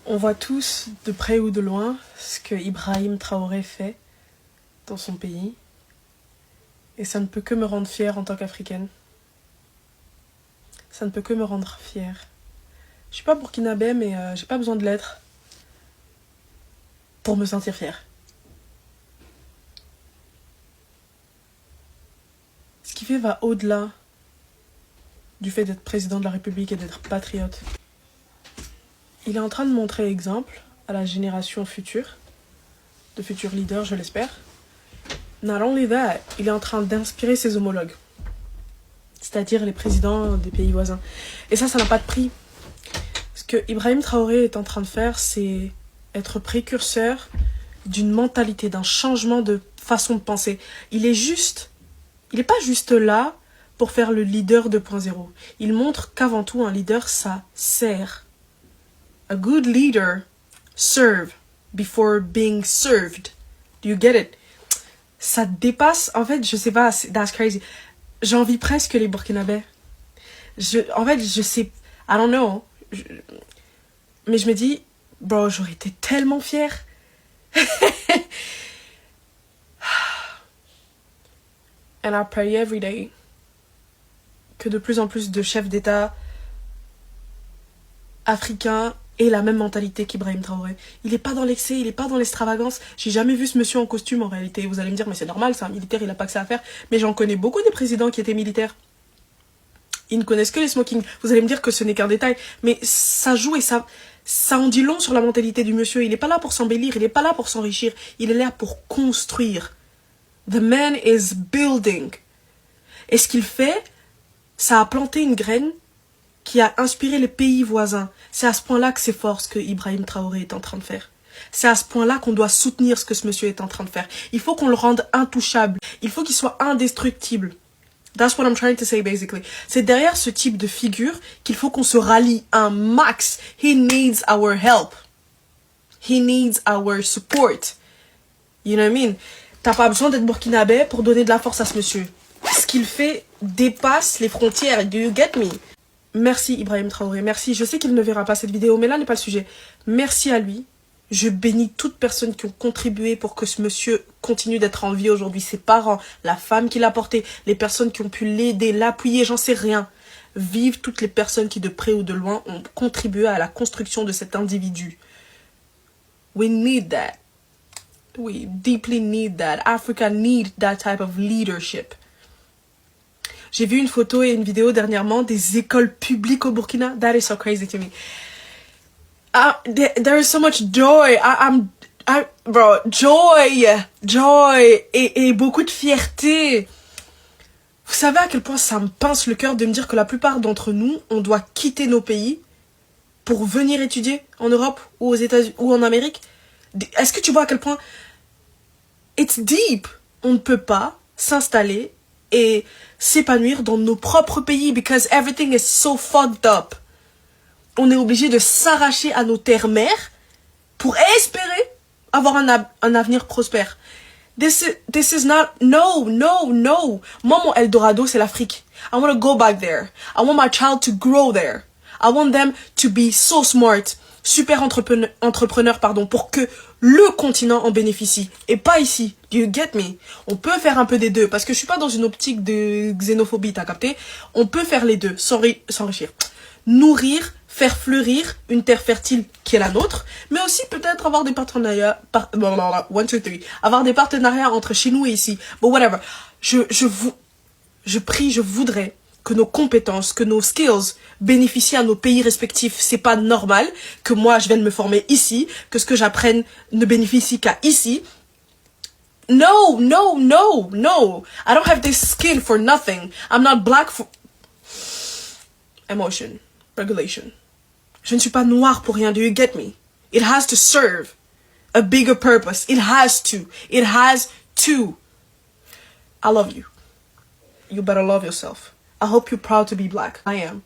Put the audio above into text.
On voit tous, de près ou de loin, ce que Ibrahim Traoré fait dans son pays. Et ça ne peut que me rendre fière en tant qu'Africaine. Ça ne peut que me rendre fière. Je suis pas burkinabé, mais j'ai pas besoin de l'être pour me sentir fière. Ce qui fait va au-delà du fait d'être président de la République et d'être patriote. Il est en train de montrer exemple à la génération future, de futurs leaders, je l'espère. Not only that, il est en train d'inspirer ses homologues, c'est-à-dire les présidents des pays voisins. Et ça n'a pas de prix. Ce que Ibrahim Traoré est en train de faire, c'est être précurseur d'une mentalité, d'un changement de façon de penser. Il n'est pas juste là pour faire le leader 2.0. Il montre qu'avant tout, un leader, ça sert. A good leader serve before being served. Do you get it? Ça dépasse, en fait, je sais pas, that's crazy. J'envie presque les Burkinabés. En fait, je sais, I don't know. Mais je me dis, bro, j'aurais été tellement fière. And I pray every day que de plus en plus de chefs d'État africains aient la même mentalité qu'Ibrahim Traoré. Il n'est pas dans l'excès, il n'est pas dans l'extravagance. J'ai jamais vu ce monsieur en costume en réalité. Vous allez me dire, mais c'est normal, c'est un militaire, il n'a pas que ça à faire. Mais j'en connais beaucoup des présidents qui étaient militaires. Ils ne connaissent que les smokings. Vous allez me dire que ce n'est qu'un détail. Mais ça joue et ça en dit long sur la mentalité du monsieur. Il n'est pas là pour s'embellir, il n'est pas là pour s'enrichir. Il est là pour construire. The man is building. Et ce qu'il fait, ça a planté une graine qui a inspiré les pays voisins. C'est à ce point-là que c'est fort ce que Ibrahim Traoré est en train de faire. C'est à ce point-là qu'on doit soutenir ce que ce monsieur est en train de faire. Il faut qu'on le rende intouchable. Il faut qu'il soit indestructible. That's what I'm trying to say basically. C'est derrière ce type de figure qu'il faut qu'on se rallie un max. He needs our help. He needs our support. You know what I mean? T'as pas besoin d'être burkinabé pour donner de la force à ce monsieur. Ce qu'il fait dépasse les frontières. Do you get me? Merci Ibrahim Traoré, merci. Je sais qu'il ne verra pas cette vidéo, mais là n'est pas le sujet. Merci à lui. Je bénis toutes personnes qui ont contribué pour que ce monsieur continue d'être en vie aujourd'hui. Ses parents, la femme qui l'a porté, les personnes qui ont pu l'aider, l'appuyer, j'en sais rien. Vive toutes les personnes qui de près ou de loin ont contribué à la construction de cet individu. We need that. We deeply need that. Africa needs that type of leadership. J'ai vu une photo et une vidéo dernièrement des écoles publiques au Burkina. That is so crazy to me. There is so much joy. Bro, joy et beaucoup de fierté. Vous savez à quel point ça me pince le cœur de me dire que la plupart d'entre nous, on doit quitter nos pays pour venir étudier en Europe ou aux États-Unis ou en Amérique. Est-ce que tu vois à quel point it's deep? On ne peut pas s'installer et s'épanouir dans nos propres pays because everything is so fucked up. On est obligé de s'arracher à nos terres-mères pour espérer avoir un avenir prospère. This is not... No. Moi, mon Eldorado, c'est l'Afrique. I want to go back there. I want my child to grow there. I want them to be so smart. Super entrepreneur, pour que le continent en bénéficie. Et pas ici. Do you get me? On peut faire un peu des deux. Parce que je suis pas dans une optique de xénophobie, t'as capté? On peut faire les deux, s'enrichir. Nourrir, faire fleurir une terre fertile qui est la nôtre, mais aussi peut-être avoir des partenariats, avoir des partenariats entre chez nous et ici. But whatever. Je voudrais que nos compétences, que nos skills bénéficient à nos pays respectifs. C'est pas normal que moi, je vienne me former ici, que ce que j'apprenne ne bénéficie qu'à ici. No. I don't have this skill for nothing. I'm not black for... Emotion. Regulation. Je ne suis pas noire pour rien. Do you get me? It has to serve a bigger purpose. It has to. I love you. You better love yourself. I hope you're proud to be black. I am.